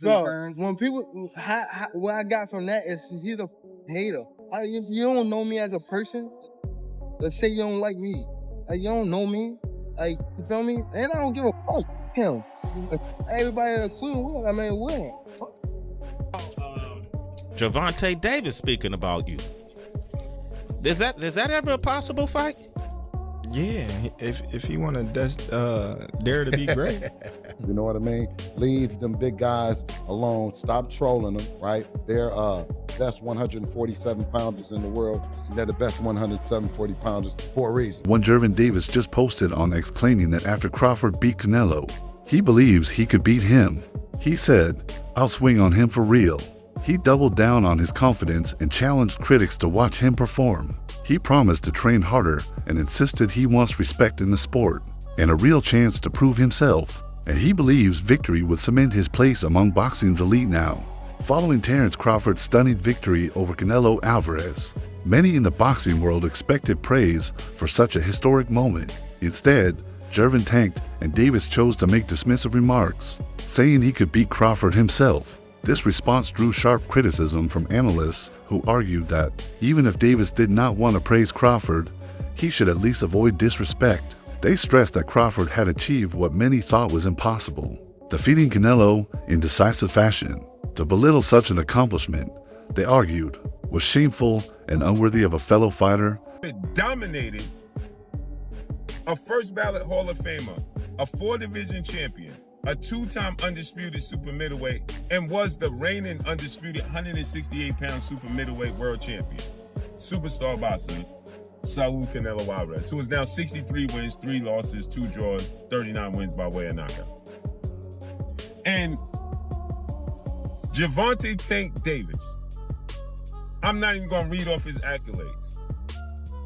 Bro, when people, what I got from that is he's a hater. You don't know me as a person. Let's say you don't like me. Like, you don't know me. Like, you feel me? And I don't give a fuck him. Everybody including, I mean, what? Gervonta Davis speaking about you. Is that ever a possible fight? Yeah, if he want to dare to be great. You know what I mean? Leave them big guys alone. Stop trolling them, right? They're best 147 pounders in the world. And they're the best 140 pounders for a reason. One Gervonta Davis just posted on X claiming that after Crawford beat Canelo, he believes he could beat him. He said, "I'll swing on him for real." He doubled down on his confidence and challenged critics to watch him perform. He promised to train harder and insisted he wants respect in the sport and a real chance to prove himself. And he believes victory would cement his place among boxing's elite now. Following Terence Crawford's stunning victory over Canelo Alvarez, many in the boxing world expected praise for such a historic moment. Instead, Gervonta tanked and Davis chose to make dismissive remarks, saying he could beat Crawford himself. This response drew sharp criticism from analysts who argued that even if Davis did not want to praise Crawford, he should at least avoid disrespect. They stressed that Crawford had achieved what many thought was impossible, defeating Canelo in decisive fashion. To belittle such an accomplishment, they argued, was shameful and unworthy of a fellow fighter. It dominated a first ballot Hall of Famer, a 4-division champion, a 2-time undisputed super middleweight, and was the reigning undisputed 168-pound super middleweight world champion. Superstar boxer, Saul Canelo Alvarez, who is now 63 wins, 3 losses, 2 draws, 39 wins by way of knockout. And Gervonta Tank Davis, I'm not even gonna read off his accolades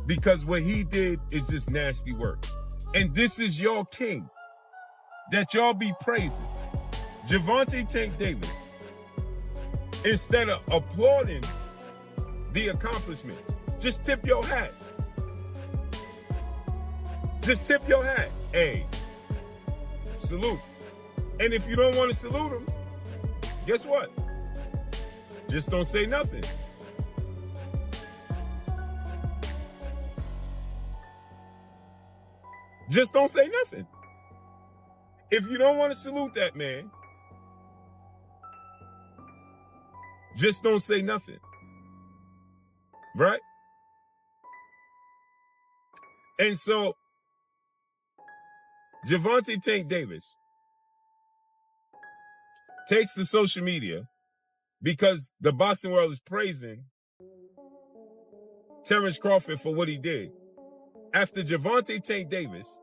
because what he did is just nasty work. And this is your king that y'all be praising. Gervonta Tank Davis, instead of applauding the accomplishments, just tip your hat. Just tip your hat. Hey, salute. And if you don't want to salute him, guess what? Just don't say nothing. Just don't say nothing. If you don't want to salute that man, just don't say nothing. Right? And so, Gervonta Tank Davis takes to social media because the boxing world is praising Terence Crawford for what he did. After Gervonta Tank Davis,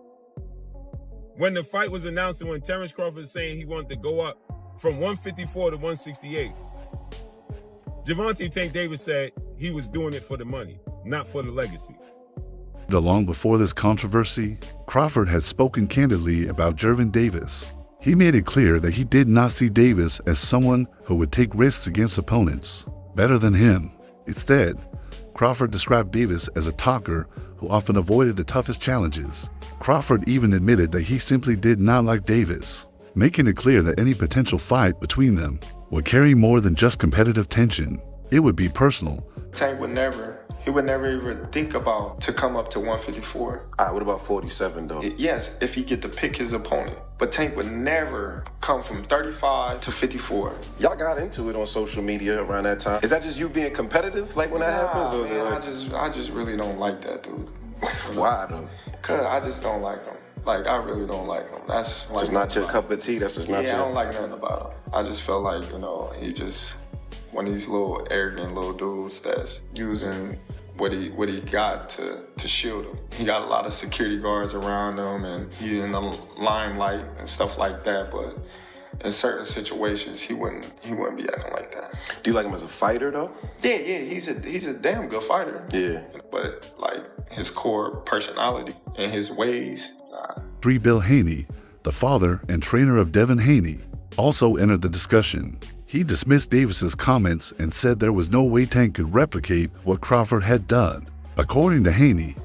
when the fight was announced and when Terence Crawford was saying he wanted to go up from 154 to 168, Gervonta Tank Davis said he was doing it for the money, not for the legacy. Long before this controversy, Crawford had spoken candidly about Gervonta Davis. He made it clear that he did not see Davis as someone who would take risks against opponents better than him. Instead, Crawford described Davis as a talker who often avoided the toughest challenges. Crawford even admitted that he simply did not like Davis, making it clear that any potential fight between them would carry more than just competitive tension. It would be personal. Tank would never even think about to come up to 154. What about 47 though? Yes, if he get to pick his opponent. But Tank would never come from 35 to 54. Y'all got into it on social media around that time. Is that just you being competitive, like when that happens? Or is it like... I just really don't like that dude. Why though? Cause I just don't like him. Like, I really don't like him. That's like just not your cup of tea. That's just not your... I don't like nothing about him. I just feel like, he just one of these little arrogant little dudes that's using what he got to shield him. He got a lot of security guards around him, and he in the limelight and stuff like that. But in certain situations, he wouldn't be acting like that. Do you like him as a fighter though? Yeah, he's a damn good fighter. Yeah. But like his core personality and his ways. Bill Haney, the father and trainer of Devin Haney, also entered the discussion. He dismissed Davis's comments and said there was no way Tank could replicate what Crawford had done. According to Haney,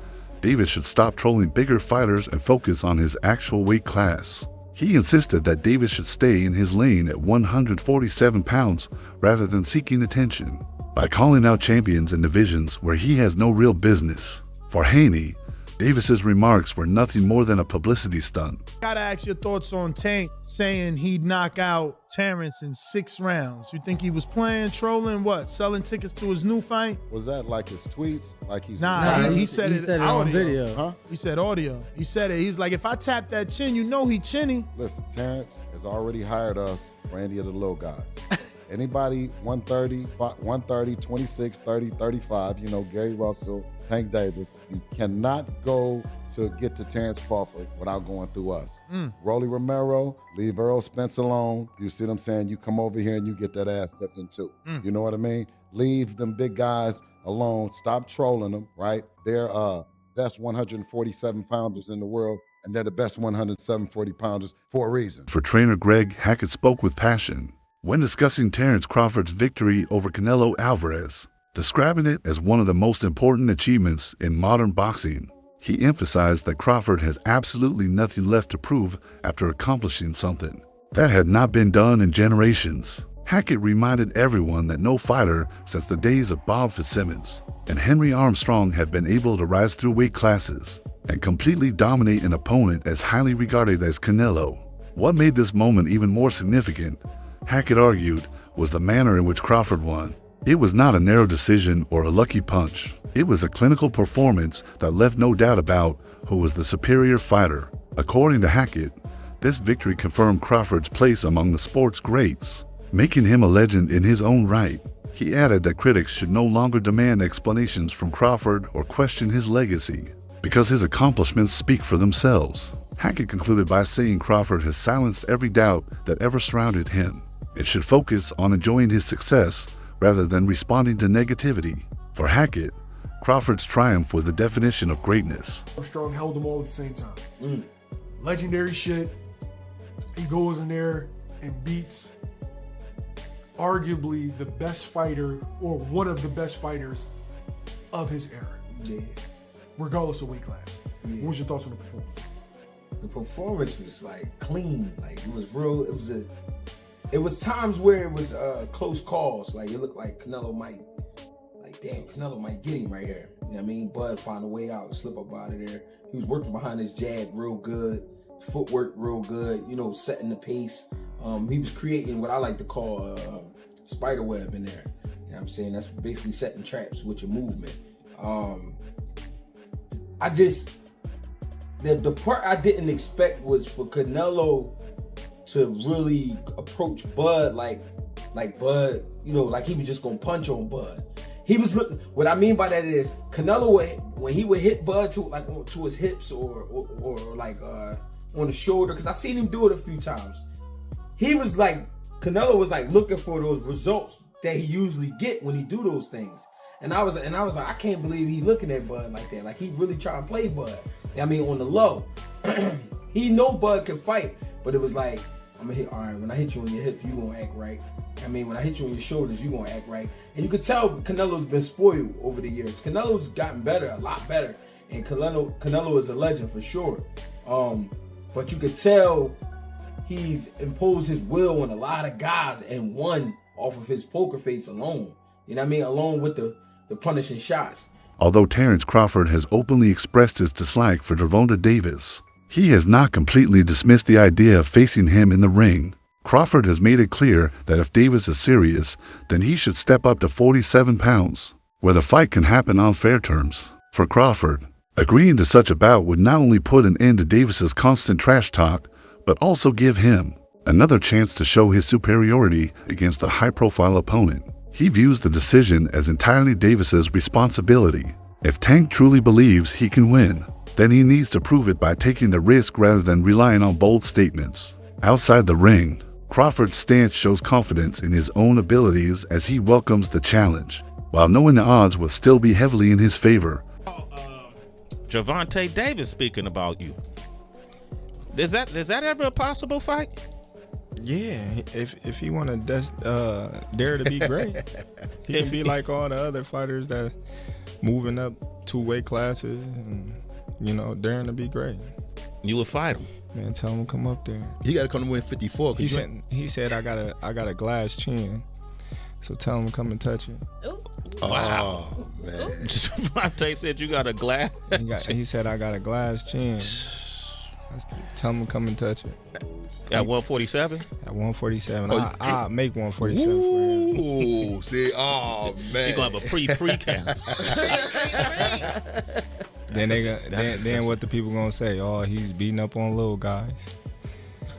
Davis should stop trolling bigger fighters and focus on his actual weight class. He insisted that Davis should stay in his lane at 147 pounds rather than seeking attention by calling out champions in divisions where he has no real business. For Haney, Davis's remarks were nothing more than a publicity stunt. Gotta ask your thoughts on Tank saying he'd knock out Terence in 6 rounds. You think he was playing, trolling, what? Selling tickets to his new fight? Was that like his tweets? Like he's Nah, he said it on audio. video. Huh? He said audio. He said it. He's like, if I tap that chin, you know he chinny. Listen, Terence has already hired us for any of the little guys. Anybody 130, 26, 30, 35, you know, Gary Russell, Tank Davis, you cannot go to get to Terence Crawford without going through us. Rolly Romero, leave Earl Spence alone. You see what I'm saying? You come over here and you get that ass stepped in too. You know what I mean? Leave them big guys alone. Stop trolling them, right? They're best 147 pounders in the world, and they're the best 107 40-pounders for a reason. For trainer Greg, Hackett spoke with passion when discussing Terence Crawford's victory over Canelo Alvarez, describing it as one of the most important achievements in modern boxing. He emphasized that Crawford has absolutely nothing left to prove after accomplishing something that had not been done in generations. Hackett reminded everyone that no fighter since the days of Bob Fitzsimmons and Henry Armstrong had been able to rise through weight classes and completely dominate an opponent as highly regarded as Canelo. What made this moment even more significant, Hackett argued, was the manner in which Crawford won. It was not a narrow decision or a lucky punch. It was a clinical performance that left no doubt about who was the superior fighter. According to Hackett, this victory confirmed Crawford's place among the sport's greats, making him a legend in his own right. He added that critics should no longer demand explanations from Crawford or question his legacy, because his accomplishments speak for themselves. Hackett concluded by saying Crawford has silenced every doubt that ever surrounded him. It should focus on enjoying his success rather than responding to negativity. For Hackett, Crawford's triumph was the definition of greatness. Armstrong held them all at the same time. Legendary shit. He goes in there and beats arguably the best fighter or one of the best fighters of his era. Yeah. Regardless of weight class. Yeah. What was your thoughts on the performance? The performance was like clean. Like it was real. It was times where it was close calls. Like it looked like Canelo might, Canelo might get him right here. You know what I mean? Bud found a way out, slip up out of there. He was working behind his jab real good, footwork real good, you know, setting the pace. He was creating what I like to call spider web in there. You know what I'm saying? That's basically setting traps with your movement. The part I didn't expect was for Canelo to really approach Bud like Bud, you know, like he was just gonna punch on Bud. He was looking. What I mean by that is Canelo when he would hit Bud to his hips or like on the shoulder, because I seen him do it a few times. He was like Canelo was like looking for those results that he usually get when he do those things. And I was like, I can't believe he looking at Bud like that. Like he really trying to play Bud. I mean, on the low. He know Bud can fight, but it was like, I'm gonna hit, all right, when I hit you on your hip, you gonna act right. I mean, when I hit you on your shoulders, you gonna act right. And you could tell Canelo's been spoiled over the years. Canelo's gotten better, a lot better. And Canelo is a legend for sure. But you could tell he's imposed his will on a lot of guys and won off of his poker face alone. You know what I mean? Along with the punishing shots. Although Terence Crawford has openly expressed his dislike for Gervonta Davis, he has not completely dismissed the idea of facing him in the ring. Crawford has made it clear that if Davis is serious, then he should step up to 47 pounds, where the fight can happen on fair terms. For Crawford, agreeing to such a bout would not only put an end to Davis's constant trash talk, but also give him another chance to show his superiority against a high-profile opponent. He views the decision as entirely Davis's responsibility. If Tank truly believes he can win, then he needs to prove it by taking the risk rather than relying on bold statements. Outside the ring, Crawford's stance shows confidence in his own abilities as he welcomes the challenge, while knowing the odds will still be heavily in his favor. Gervonta Davis speaking about you. Is that ever a possible fight? Yeah, if he want to dare to be great, he can be like all the other fighters that's moving up 2 weight classes and, you know, daring to be great. You would fight him? Man, tell him to come up there. He got to come to win 54. He said I got a glass chin. So tell him to come and touch it. Wow. Oh, man. Devontae said you got a glass. He said I got a glass chin. Tell him to come and touch it. At 147? At 147. Oh, I'll make 147 for him. Ooh, see, oh, man. He gonna have a pre-camp. Then what the people gonna say? Oh, he's beating up on little guys.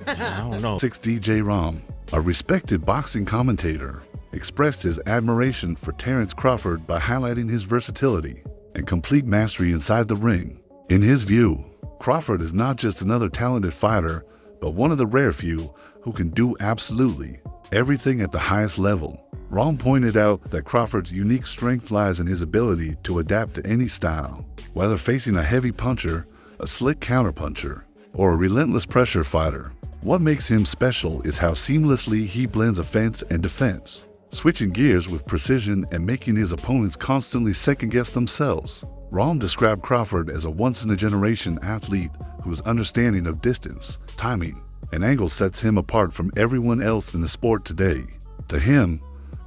I don't know. 6 DJ Rom, a respected boxing commentator, expressed his admiration for Terence Crawford by highlighting his versatility and complete mastery inside the ring. In his view, Crawford is not just another talented fighter, but one of the rare few who can do absolutely everything at the highest level. Rom pointed out that Crawford's unique strength lies in his ability to adapt to any style, whether facing a heavy puncher, a slick counterpuncher, or a relentless pressure fighter. What makes him special is how seamlessly he blends offense and defense, switching gears with precision and making his opponents constantly second-guess themselves. Rom described Crawford as a once-in-a-generation athlete whose understanding of distance, timing, and angle sets him apart from everyone else in the sport today. To him,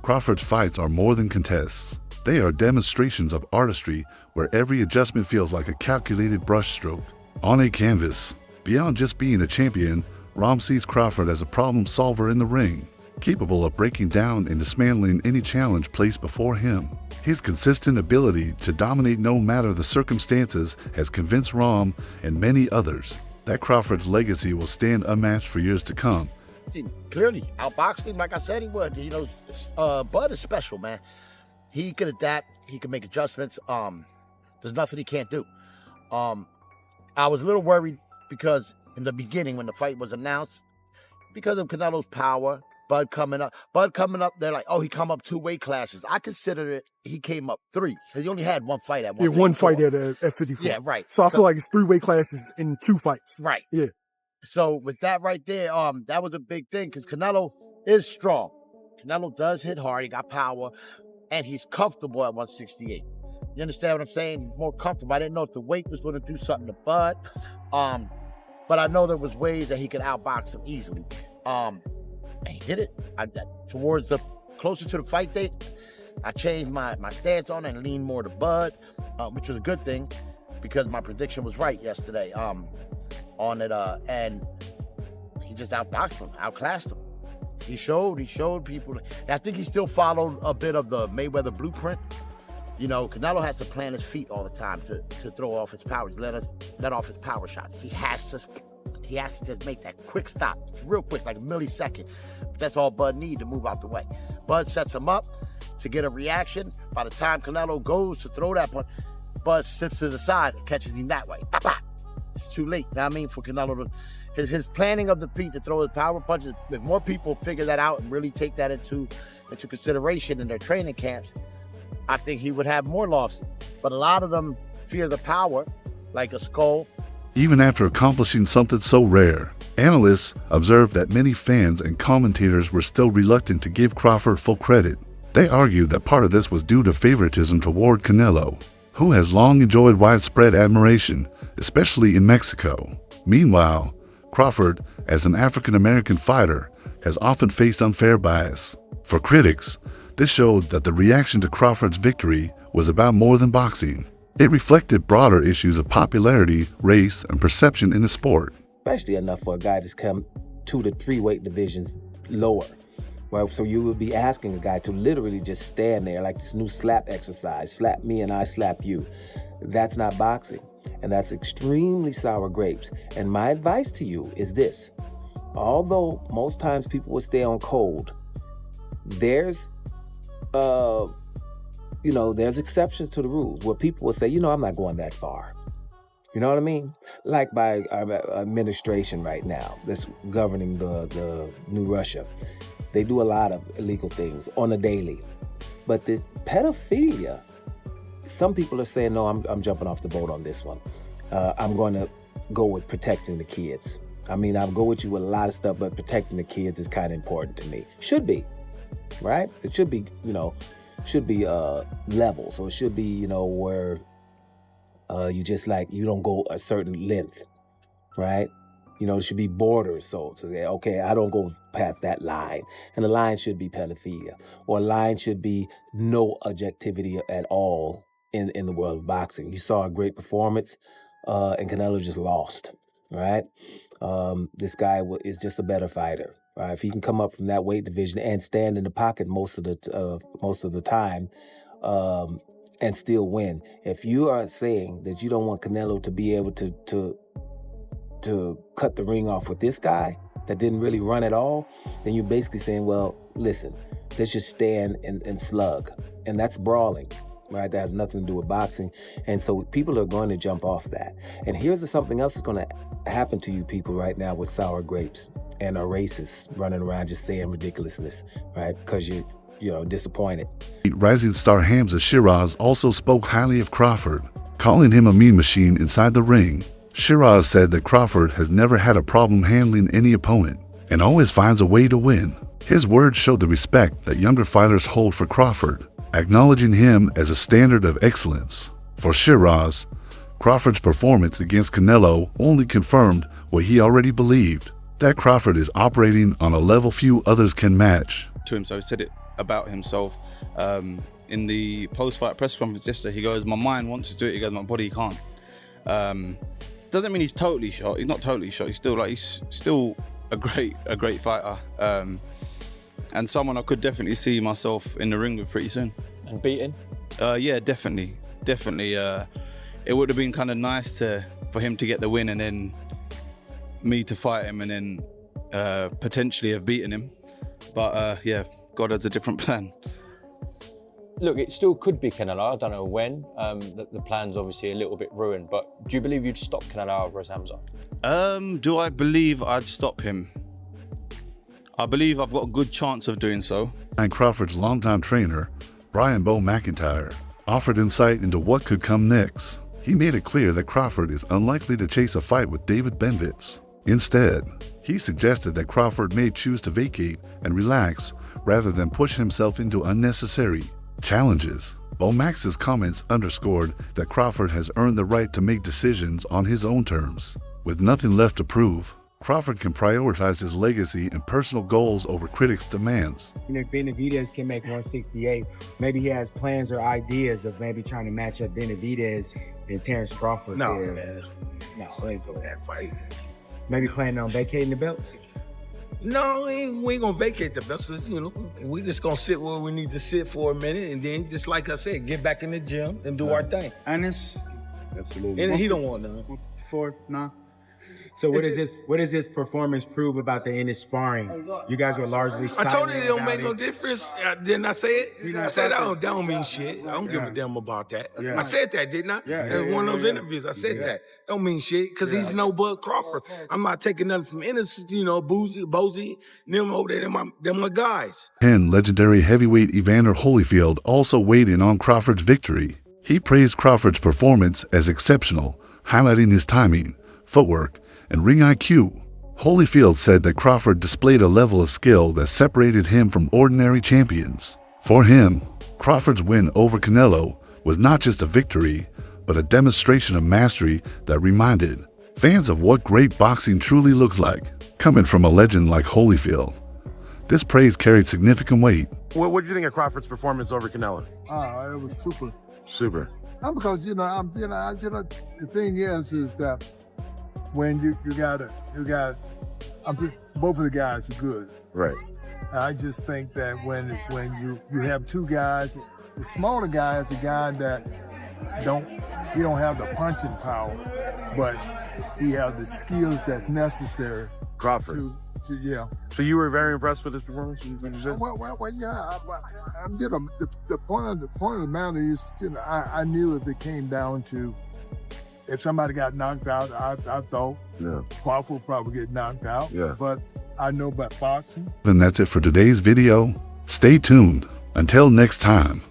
Crawford's fights are more than contests. They are demonstrations of artistry where every adjustment feels like a calculated brushstroke on a canvas. Beyond just being a champion, Rom sees Crawford as a problem solver in the ring, capable of breaking down and dismantling any challenge placed before him. His consistent ability to dominate no matter the circumstances has convinced Rom and many others that Crawford's legacy will stand unmatched for years to come. Clearly, outboxed him like I said he would. You know, Bud is special, man. He can adapt. He can make adjustments. There's nothing he can't do. I was a little worried because in the beginning when the fight was announced, because of Canelo's power, Bud coming up, they're like, oh, he come up 2 weight classes. I consider it, he came up 3. Because he only had one fight at 154. Yeah, one fight at 54. Yeah, right. So I feel like it's 3 weight classes in 2 fights. Right. Yeah. So with that right there, that was a big thing because Canelo is strong. Canelo does hit hard. He got power, and he's comfortable at 168. You understand what I'm saying? He's more comfortable. I didn't know if the weight was going to do something to Bud, but I know there was ways that he could outbox him easily. And he did it. Towards the closer to the fight date, I changed my stance on it and leaned more to Bud, which was a good thing because my prediction was right yesterday on it. And he just outboxed him, outclassed him. He showed people. And I think he still followed a bit of the Mayweather blueprint. You know, Canelo has to plant his feet all the time to throw off his power, let off his power shots. He has to just make that quick stop, real quick, like a millisecond. But that's all Bud needs to move out the way. Bud sets him up to get a reaction. By the time Canelo goes to throw that punch, Bud slips to the side and catches him that way. It's too late. You know what I mean, for Canelo to his planning of the feet to throw his power punches. If more people figure that out and really take that into consideration in their training camps, I think he would have more losses. But a lot of them fear the power, like a skull. Even after accomplishing something so rare, analysts observed that many fans and commentators were still reluctant to give Crawford full credit. They argued that part of this was due to favoritism toward Canelo, who has long enjoyed widespread admiration, especially in Mexico. Meanwhile, Crawford, as an African-American fighter, has often faced unfair bias. For critics, this showed that the reaction to Crawford's victory was about more than boxing. It reflected broader issues of popularity, race, and perception in the sport. Especially enough for a guy to come 2 to 3 weight divisions lower. Well, so you would be asking a guy to literally just stand there like this new slap exercise. Slap me and I slap you. That's not boxing. And that's extremely sour grapes. And my advice to you is this. Although most times people will stay on cold, there's exceptions to the rules where people will say, I'm not going that far. You know what I mean? Like by our administration right now that's governing the New Russia. They do a lot of illegal things on a daily. But this pedophilia, some people are saying, no, I'm jumping off the boat on this one. I'm going to go with protecting the kids. I mean, I'll go with you with a lot of stuff, but protecting the kids is kind of important to me. Should be, right? It should be, level. So it should be, where you just you don't go a certain length, right? You know, there should be borders. So to say, okay, I don't go past that line. And the line should be pedophilia. Or a line should be no objectivity at all in the world of boxing. You saw a great performance, and Canelo just lost, right? This guy is just a better fighter. Right? If he can come up from that weight division and stand in the pocket most of the time, and still win. If you are saying that you don't want Canelo to be able to cut the ring off with this guy that didn't really run at all, then you're basically saying, well, listen, let's just stand and slug. And that's brawling, right? That has nothing to do with boxing. And so people are going to jump off that. And here's something else that's going to happen to you people right now with sour grapes and are racists running around just saying ridiculousness, right? Because you're disappointed. Rising star Hamza Shiraz also spoke highly of Crawford, calling him a mean machine inside the ring. Shiraz said that Crawford has never had a problem handling any opponent and always finds a way to win. His words showed the respect that younger fighters hold for Crawford, acknowledging him as a standard of excellence. For Shiraz, Crawford's performance against Canelo only confirmed what he already believed, that Crawford is operating on a level few others can match. To him, so he said it about himself in the post-fight press conference yesterday. He goes, my mind wants to do it, he goes, my body can't. Doesn't mean he's totally shot. He's not totally shot. He's still a great fighter, and someone I could definitely see myself in the ring with pretty soon. And beating? Yeah, definitely. It would have been kind of nice for him to get the win and then me to fight him and then potentially have beaten him. But yeah, God has a different plan. Look, it still could be Canelo. I don't know when. The plan's obviously a little bit ruined, but do you believe you'd stop Canelo Alvarez Hamza? Do I believe I'd stop him? I believe I've got a good chance of doing so. And Crawford's longtime trainer, Brian Bo McIntyre, offered insight into what could come next. He made it clear that Crawford is unlikely to chase a fight with David Benvitz. Instead, he suggested that Crawford may choose to vacate and relax rather than push himself into unnecessary challenges. Bo Max's comments underscored that Crawford has earned the right to make decisions on his own terms. With nothing left to prove, Crawford can prioritize his legacy and personal goals over critics' demands. If Benavidez can make 168, maybe he has plans or ideas of maybe trying to match up Benavidez and Terence Crawford. No, there. man. No, I ain't doing that fight. Maybe planning on vacating the belts? No, we ain't gonna vacate the belts. We just gonna sit where we need to sit for a minute, and then, just like I said, get back in the gym and do our thing. Honest? Absolutely. And he don't want none. No. So what does this performance prove about the end of sparring? You guys were largely I told you silent it don't about make no difference. Didn't I say it? I said that don't mean shit. I don't give a damn about that. Yeah. I said that, didn't I? In one of those interviews, I said that. Don't mean shit, because he's no Bud Crawford. I'm not taking nothing from innocence, Bozy, them over there, they're my guys. 10 legendary heavyweight Evander Holyfield also weighed in on Crawford's victory. He praised Crawford's performance as exceptional, highlighting his timing, footwork, and ring IQ. Holyfield said that Crawford displayed a level of skill that separated him from ordinary champions. For him, Crawford's win over Canelo was not just a victory, but a demonstration of mastery that reminded fans of what great boxing truly looks like, coming from a legend like Holyfield. This praise carried significant weight. What did you think of Crawford's performance over Canelo? It was super. Super. Because the thing is that when you got both of the guys are good. Right. I just think that when you have two guys, the smaller guy is a guy that don't have the punching power, but he has the skills that's necessary. Crawford. Yeah. So you were very impressed with his performance? Would you say? Well, yeah. The point of the matter is, I knew if it came down to if somebody got knocked out, I thought Crawford would probably get knocked out. Yeah. But I know about boxing. And that's it for today's video. Stay tuned. Until next time.